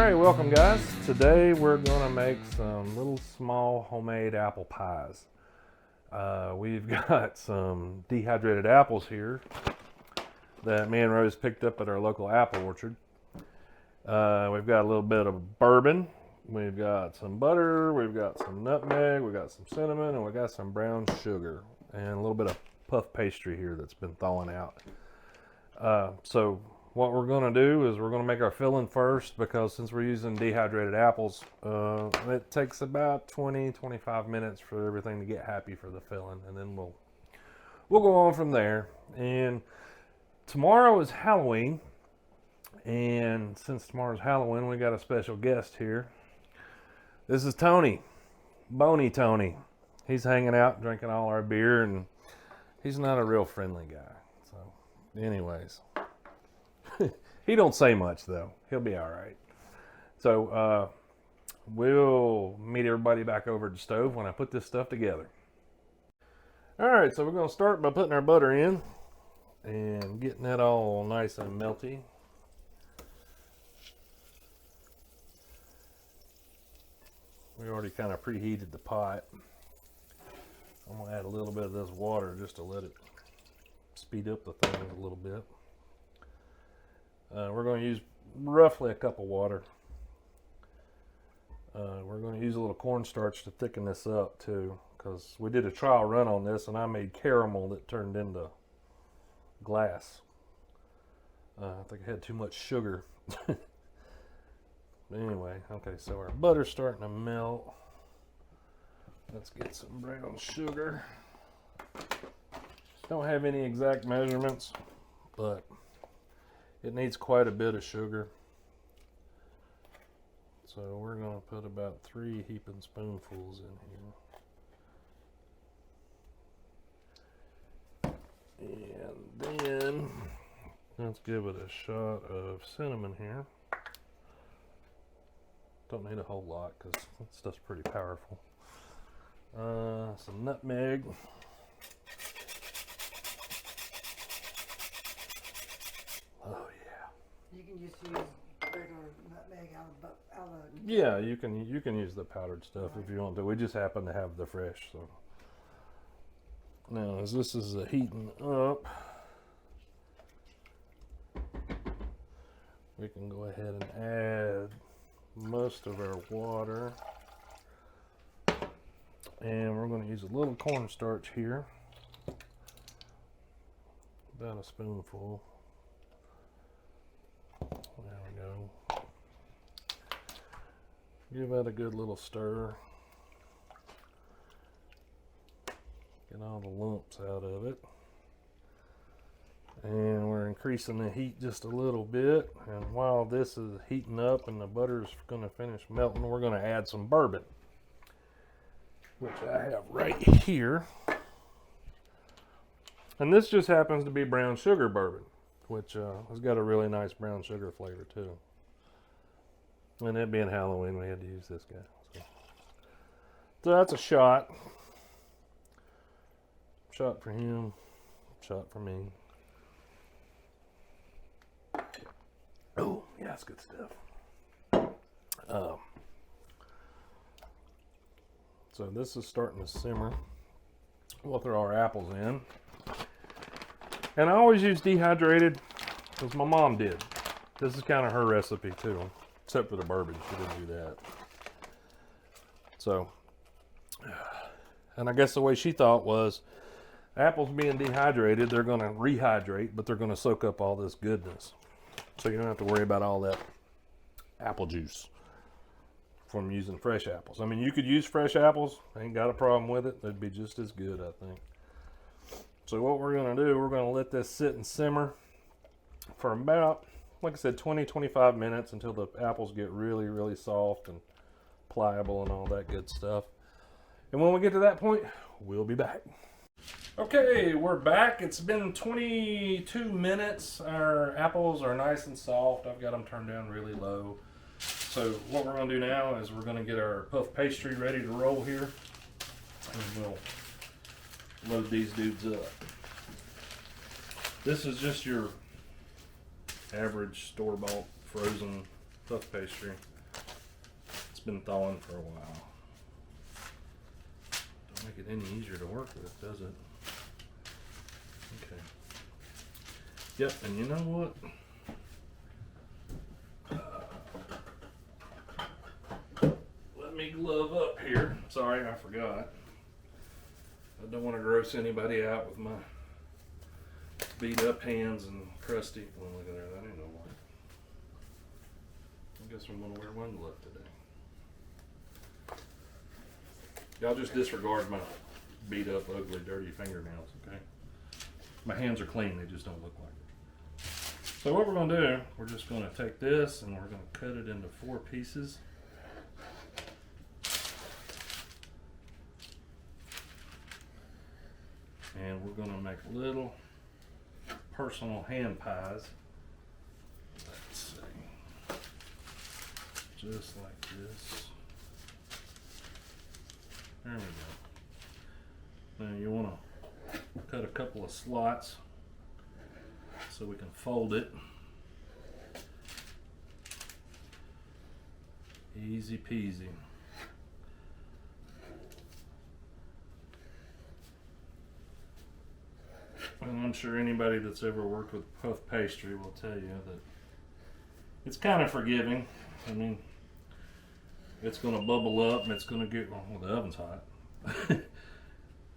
Alright, welcome guys. Today we're going to make some little small homemade apple pies. We've got some dehydrated apples here that me and Rose picked up at our local apple orchard. We've got a little bit of bourbon, we've got some butter, we've got some nutmeg, we've got some cinnamon, and we've got some brown sugar and a little bit of puff pastry here that's been thawing out. So what we're going to do is we're going to make our filling first, because since we're using dehydrated apples, it takes about 20-25 minutes for everything to get happy for the filling, and then we'll go on from there. And tomorrow is Halloween, and since tomorrow's Halloween, we got a special guest here. This is Tony, Bony Tony. He's hanging out, drinking all our beer, and he's not a real friendly guy. So, anyways. He don't say much though. He'll be all right. So we'll meet everybody back over at the stove when I put this stuff together. All right, so we're going to start by putting our butter in and getting that all nice and melty. We already kind of preheated the pot. I'm going to add a little bit of this water just to let it speed up the thing a little bit. We're going to use roughly a cup of water. We're going to use a little cornstarch to thicken this up too, because we did a trial run on this and I made caramel that turned into glass. I think I had too much sugar. But anyway, okay, so our butter's starting to melt. Let's get some brown sugar. Don't have any exact measurements, but it needs quite a bit of sugar. So we're going to put about 3 heaping spoonfuls in here. And then let's give it a shot of cinnamon here. Don't need a whole lot because that stuff's pretty powerful. Some nutmeg. Oh yeah. You can just use regular nutmeg out of Yeah, you can use the powdered stuff if you want to. We just happen to have the fresh. So now, as this is heating up, we can go ahead and add most of our water, and we're going to use a little cornstarch here, about a spoonful. There we go. Give that a good little stir. Get all the lumps out of it. And we're increasing the heat just a little bit. And while this is heating up and the butter's going to finish melting, we're going to add some bourbon, which I have right here. And this just happens to be brown sugar bourbon, which has got a really nice brown sugar flavor too. And it being Halloween, we had to use this guy. So that's a shot. Shot for him, shot for me. Oh, yeah, that's good stuff. So this is starting to simmer. We'll throw our apples in. And I always use dehydrated because my mom did. This is kind of her recipe too, except for the bourbon. She didn't do that. So, and I guess the way she thought was, apples being dehydrated, they're going to rehydrate, but they're going to soak up all this goodness. So you don't have to worry about all that apple juice from using fresh apples. I mean, you could use fresh apples. I ain't got a problem with it. They'd be just as good, I think. So what we're going to do, we're going to let this sit and simmer for about, like I said, 20-25 minutes until the apples get really, really soft and pliable and all that good stuff. And when we get to that point, we'll be back. Okay, we're back. It's been 22 minutes. Our apples are nice and soft. I've got them turned down really low. So what we're going to do now is we're going to get our puff pastry ready to roll here. And we'll load these dudes up. This is just your average store-bought frozen puff pastry. been thawing for a while. Don't make it any easier to work with, does it? Okay. Yep, and you know what? Let me glove up here. Sorry, I forgot. I don't want to gross anybody out with my beat up hands and crusty. Well, look at there, that ain't no white. I guess I'm gonna wear one glove today. Y'all just disregard my beat up, ugly, dirty fingernails, okay? My hands are clean, they just don't look like it. So what we're gonna do, we're just gonna take this and we're gonna cut it into 4 pieces. And we're gonna make little personal hand pies. Let's see. Just like this. There we go. Now you wanna cut a couple of slots so we can fold it. Easy peasy. And I'm sure anybody that's ever worked with puff pastry will tell you that it's kind of forgiving. I mean, it's going to bubble up and it's going to get, well, the oven's hot.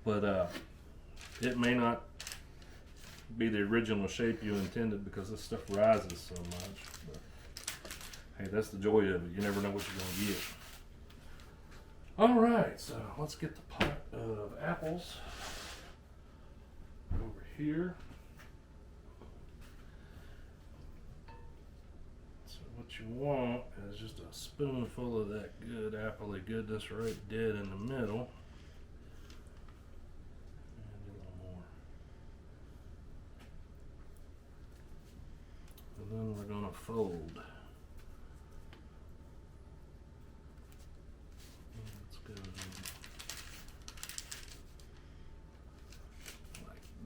But it may not be the original shape you intended because this stuff rises so much. But hey, that's the joy of it. You never know what you're going to get. All right, so let's get the pot of apples over here. So what you want is just a spoonful of that good appley goodness right dead in the middle. And a little more. And then we're going to fold. Let's go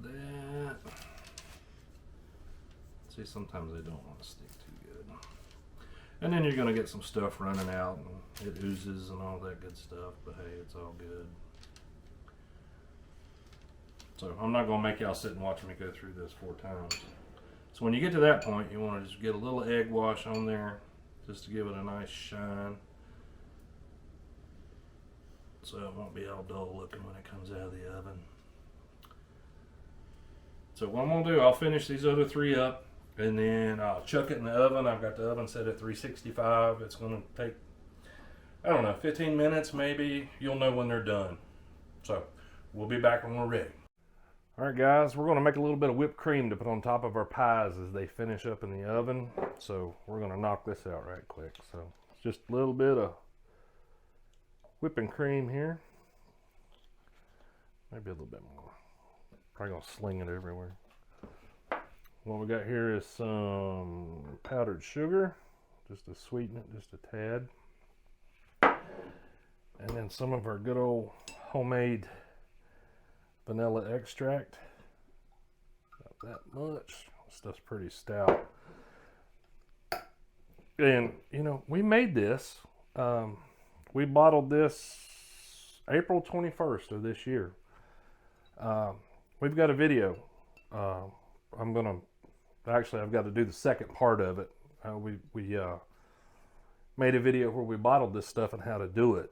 that. See, sometimes they don't want to stick too good. And then you're going to get some stuff running out and it oozes and all that good stuff, but hey, it's all good. So I'm not going to make y'all sit and watch me go through this 4 times. So when you get to that point, you want to just get a little egg wash on there just to give it a nice shine. So it won't be all dull looking when it comes out of the oven. So what I'm going to do, I'll finish these other 3 up and then I'll chuck it in the oven. I've got the oven set at 365. It's going to take, I don't know, 15 minutes maybe. You'll know when they're done. So we'll be back when we're ready. All right, guys, we're going to make a little bit of whipped cream to put on top of our pies as they finish up in the oven. So we're going to knock this out right quick. So it's just a little bit of whipping cream here. Maybe a little bit more. Probably gonna sling it everywhere. What we got here is some powdered sugar, just to sweeten it just a tad. And then some of our good old homemade vanilla extract. Not that much. Stuff's pretty stout. And you know, we made this. We bottled this April 21st of this year. We've got a video. I've got to do the second part of it. We made a video where we bottled this stuff and how to do it.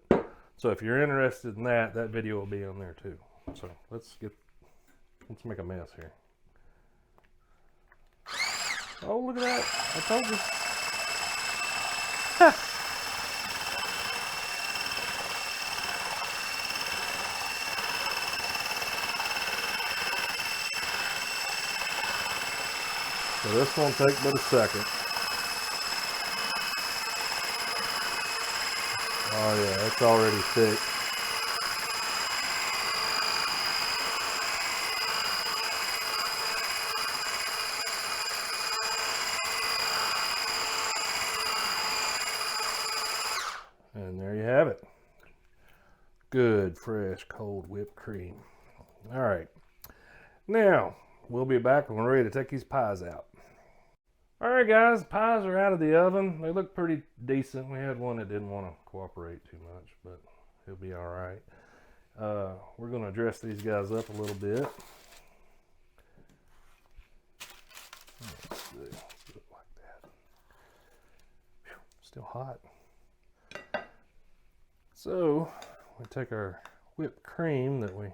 So if you're interested in that, that video will be on there too. So let's make a mess here. Oh, look at that. I told you. So this won't take but a second. Oh yeah, it's already thick. And there you have it. Good, fresh, cold whipped cream. All right. Now, we'll be back when we're ready to take these pies out. Alright guys, pies are out of the oven. They look pretty decent. We had one that didn't want to cooperate too much, but he'll be alright. We're going to dress these guys up a little bit. Let's see. Let's do it like that. Whew, still hot. So, we take our whipped cream that we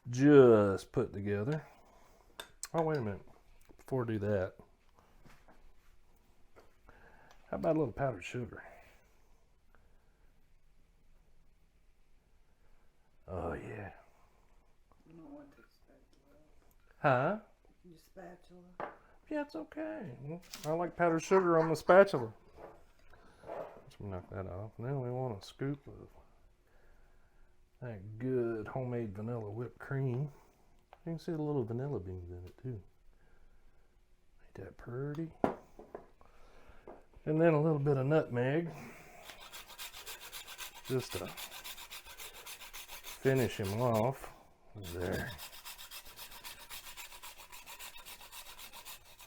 just put together. Oh, wait a minute. Before I do that, how about a little powdered sugar? Oh, yeah. You don't want to spatula. Huh? Your spatula. Yeah, it's okay. I like powdered sugar on the spatula. Let's knock that off. Now we want a scoop of that good homemade vanilla whipped cream. You can see the little vanilla beans in it too. Ain't that pretty? And then a little bit of nutmeg, just to finish him off. There.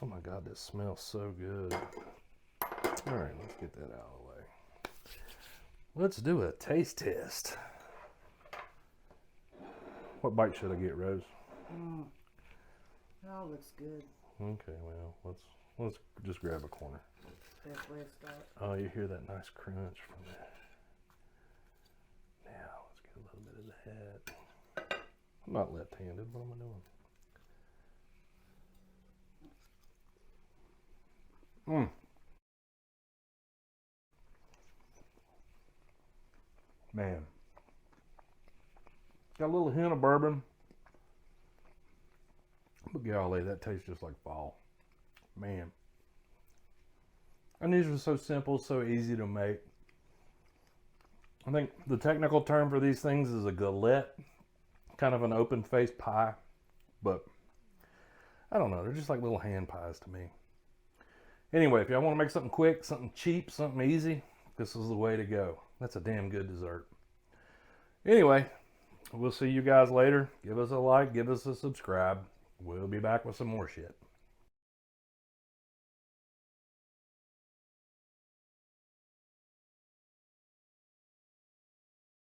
Oh my God, this smells so good. All right, let's get that out of the way. Let's do a taste test. What bite should I get, Rose? Oh, looks good. Okay, well, let's just grab a corner. Best way to start. Oh, you hear that nice crunch from that. Now, let's get a little bit of that. I'm not left-handed. What am I doing? Man. Got a little hint of bourbon. But golly, that tastes just like fall. Man. And these are so simple, so easy to make. I think the technical term for these things is a galette. Kind of an open-faced pie. But I don't know, they're just like little hand pies to me. Anyway, if y'all want to make something quick, something cheap, something easy, this is the way to go. That's a damn good dessert. Anyway, we'll see you guys later. Give us a like, give us a subscribe. We'll be back with some more shit.